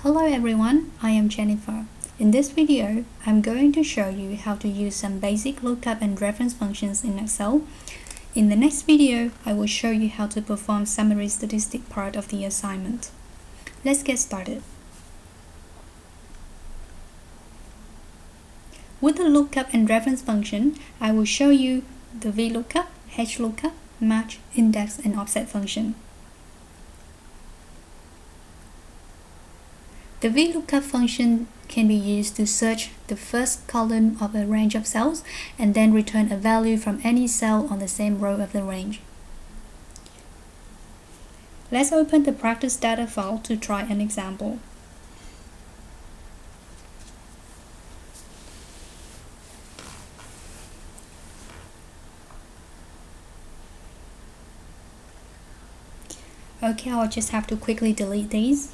Hello everyone, I am Jennifer. In this video, I'm going to show you how to use some basic lookup and reference functions in Excel. In the next video, I will show you how to perform summary statistic part of the assignment. Let's get started. With the lookup and reference function, I will show you the VLOOKUP, HLOOKUP, match, index, and offset function. The VLOOKUP function can be used to search the first column of a range of cells and then return a value from any cell on the same row of the range. Let's open the practice data file to try an example. Okay, I'll just have to quickly delete these.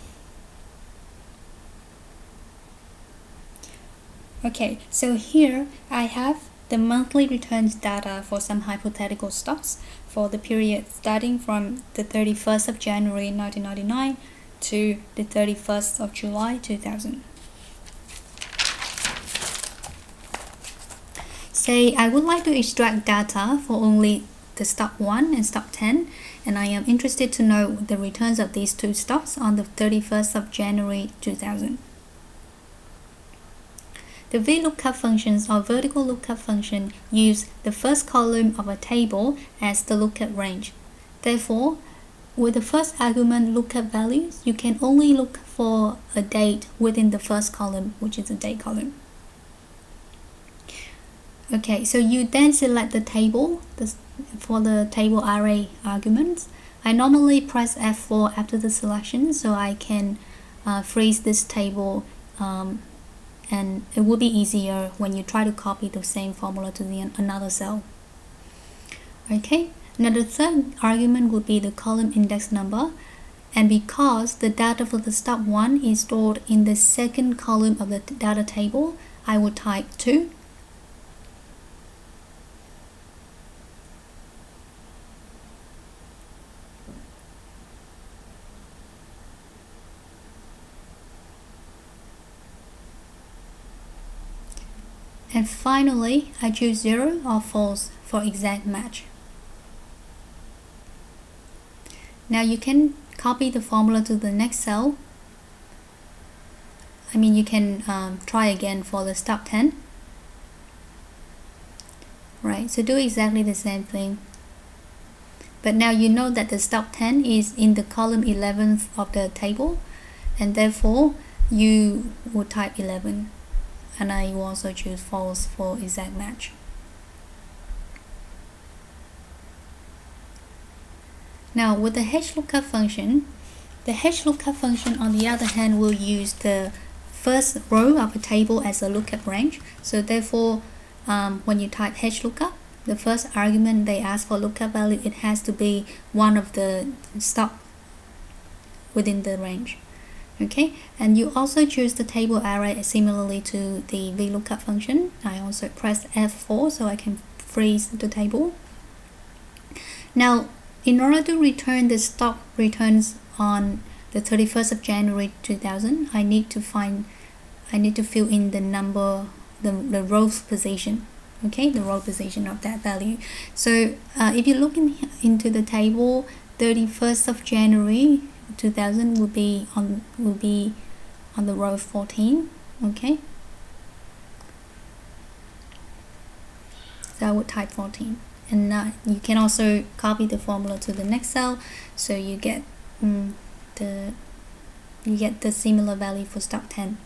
Okay, so here I have the monthly returns data for some hypothetical stocks for the period starting from the 31st of January 1999 to the 31st of July 2000. Say I would like to extract data for only the stock 1 and stock 10, and I am interested to know the returns of these two stocks on the 31st of January 2000. The VLOOKUP functions or vertical lookup function use the first column of a table as the lookup range. Therefore, with the first argument lookup values, you can only look for a date within the first column, which is the date column. Okay, so you then select the table for the table array arguments. I normally press F4 after the selection so I can freeze this table, and it will be easier when you try to copy the same formula to another cell. Okay, now the third argument would be the column index number, and because the data for the stock 1 is stored in the second column of the data table, I will type 2. And finally, I choose 0 or false for exact match. Now you can copy the formula to the next cell. You can try again for the stock 10. Right, so do exactly the same thing. But now you know that the stock 10 is in the column 11th of the table, and therefore you would type 11. And I will also choose false for exact match. Now with the HLOOKUP function, on the other hand will use the first row of a table as a lookup range. So therefore, when you type HLOOKUP, the first argument they ask for lookup value, it has to be one of the stock within the range. Okay, and you also choose the table array similarly to the VLOOKUP function. I also press F4 so I can freeze the table. Now, in order to return the stock returns on the 31st of January 2000, I need to fill in the number, the row position. Okay, the row position of that value. So if you look into the table, 31st of January 2000 will be on the row 14. Okay, so I would type 14, and you can also copy the formula to the next cell, so you get the similar value for stock 10.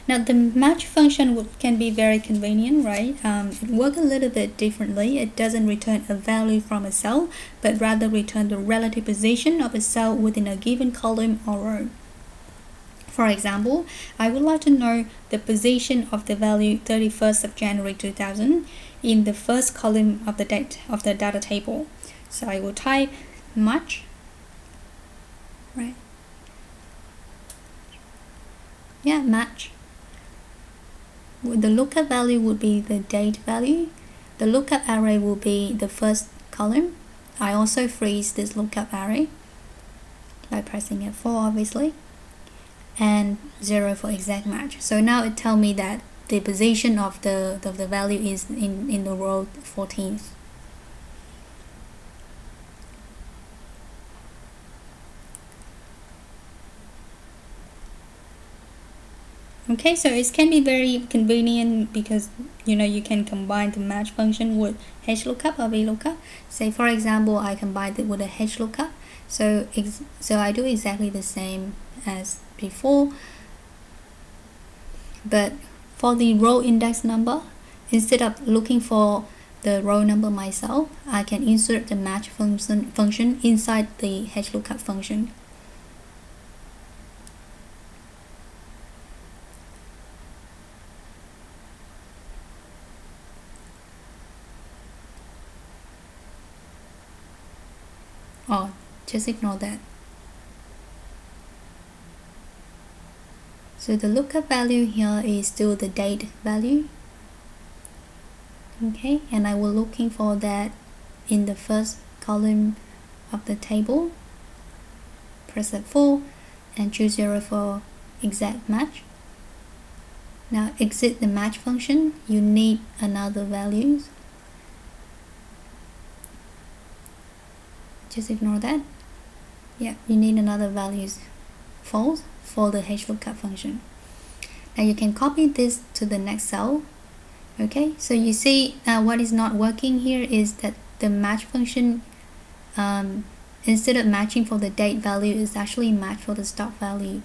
Now the match function can be very convenient, right? It works a little bit differently. It doesn't return a value from a cell, but rather return the relative position of a cell within a given column or row. For example, I would like to know the position of the value 31st of January 2000 in the first column of the data table. So I will type match, right? Yeah, match. The lookup value would be the date value. The lookup array will be the first column. I also freeze this lookup array by pressing F4 obviously. and 0 for exact match. So now it tells me that the position of the value is in the row 14th. Okay, so it can be very convenient because you can combine the match function with HLOOKUP or VLOOKUP. Say for example, I combine it with a HLOOKUP. So I do exactly the same as before, but for the row index number, instead of looking for the row number myself, I can insert the match function inside the HLOOKUP function. Oh, just ignore that. So the lookup value here is still the date value. Okay, and I will looking for that in the first column of the table. Press F4 and choose 0 for exact match. Now exit the match function. You need another values. Just ignore that. Yeah, you need another values false for the HLOOKUP function. Now you can copy this to the next cell. Okay, so you see what is not working here is that the match function, instead of matching for the date value, is actually matched for the start value.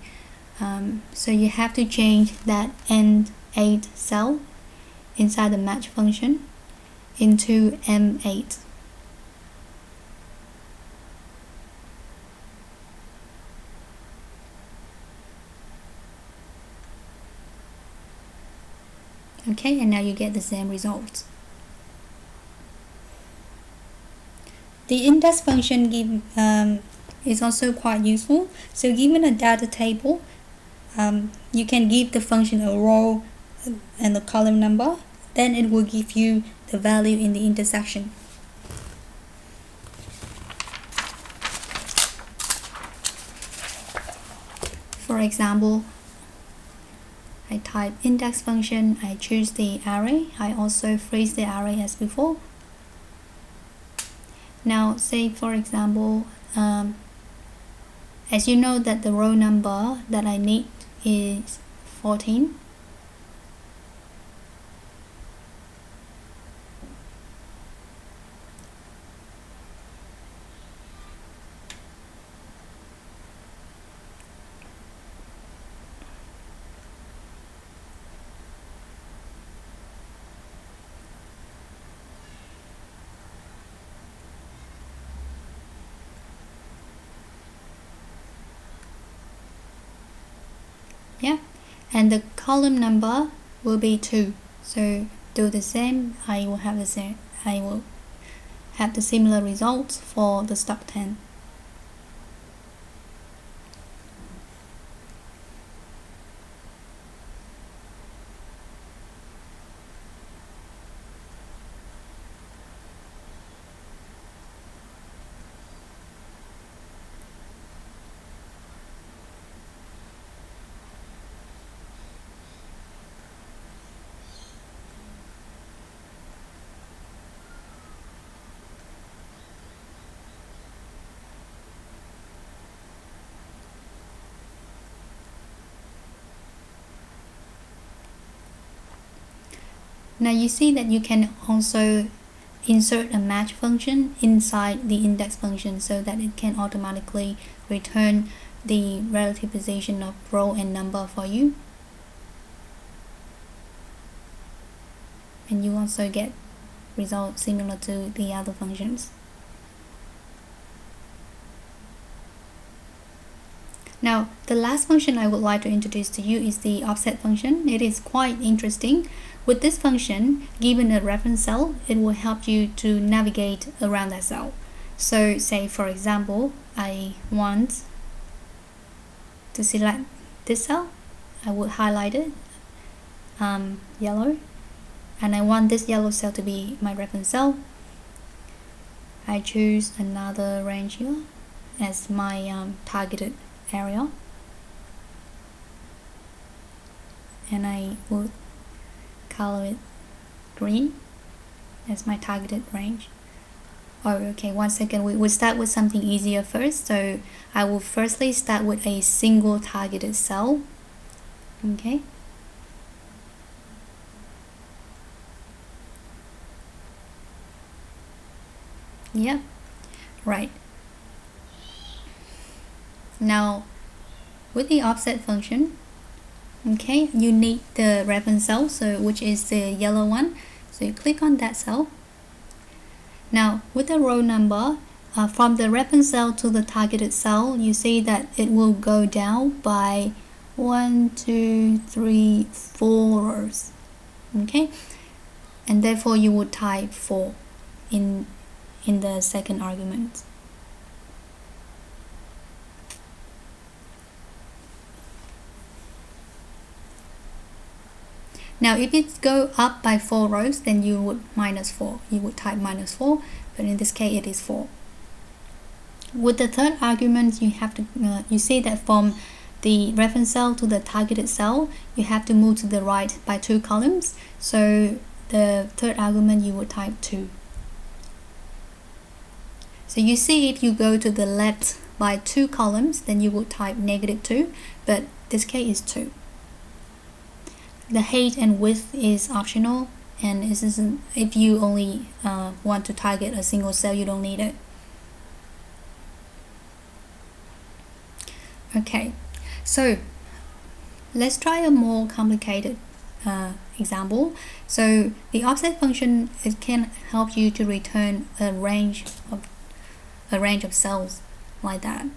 So you have to change that N8 cell inside the match function into M8. Okay, and now you get the same results. The index function is also quite useful. So given a data table, you can give the function a row and the column number, then it will give you the value in the intersection. For example, I type index function, I choose the array, I also freeze the array as before. Now say for example, as you know that the row number that I need is 14. Yeah, and the column number will be 2. So do the same. I will have the similar results for the stock 10. Now you see that you can also insert a match function inside the index function so that it can automatically return the relative position of row and number for you. And you also get results similar to the other functions. Now, the last function I would like to introduce to you is the offset function. It is quite interesting. With this function, given a reference cell, it will help you to navigate around that cell. So say for example, I want to select this cell. I would highlight it yellow, and I want this yellow cell to be my reference cell. I choose another range here as my targeted area. and I will color it green as my targeted range. Oh, okay, 1 second. We will start with something easier first. So I will firstly start with a single targeted cell. Okay. Yeah, right. Now, with the offset function, okay, you need the reference cell, so which is the yellow one. So you click on that cell. Now, with the row number, from the reference cell to the targeted cell, you see that it will go down by 1, 2, 3, 4 rows. Okay, and therefore you would type 4 in the second argument. Now if it go up by 4 rows, then you would -4. You would type -4, but in this case it is 4. With the third argument, you have to you see that from the reference cell to the targeted cell, you have to move to the right by 2 columns. So the third argument you would type 2. So you see if you go to the left by 2 columns, then you would type -2, but this case is 2. The height and width is optional, and if you only want to target a single cell, you don't need it. Okay, so let's try a more complicated example. So the offset function, it can help you to return a range of cells like that.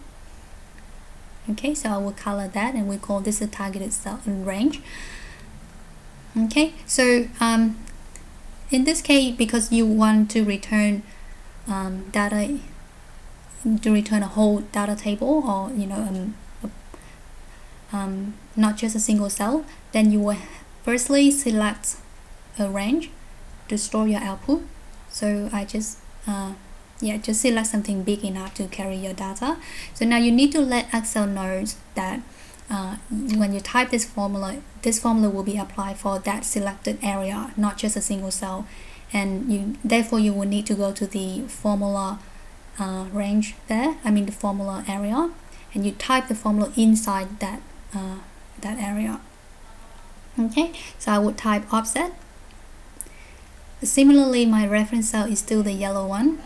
Okay, so I will color that, and we call this a targeted cell range. Okay, so in this case, because you want to return data, to return a whole data table, or not just a single cell, then you will firstly select a range to store your output. So I just just select something big enough to carry your data. So now you need to let Excel know that when you type this formula will be applied for that selected area, not just a single cell, and therefore you will need to go to the formula range there, the formula area, and you type the formula inside that area. Okay, so I would type offset. Similarly, my reference cell is still the yellow one.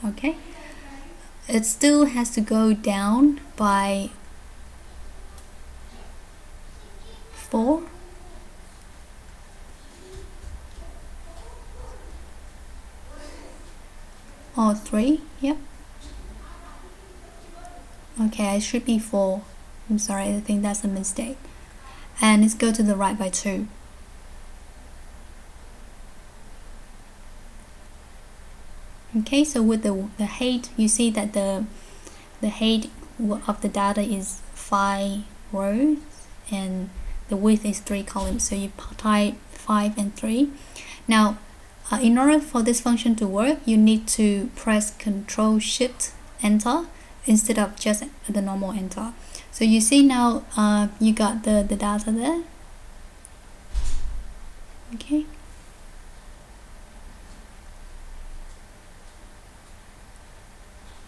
Okay, it still has to go down by 4. Or 3, yep. Okay, it should be 4. I'm sorry, I think that's a mistake. And let's go to the right by 2. Okay, so with the height, you see that the height of the data is 5 rows, and the width is 3 columns. So you type 5 and 3. Now, in order for this function to work, you need to press Ctrl Shift Enter instead of just the normal enter. So you see now you got the data there. Okay.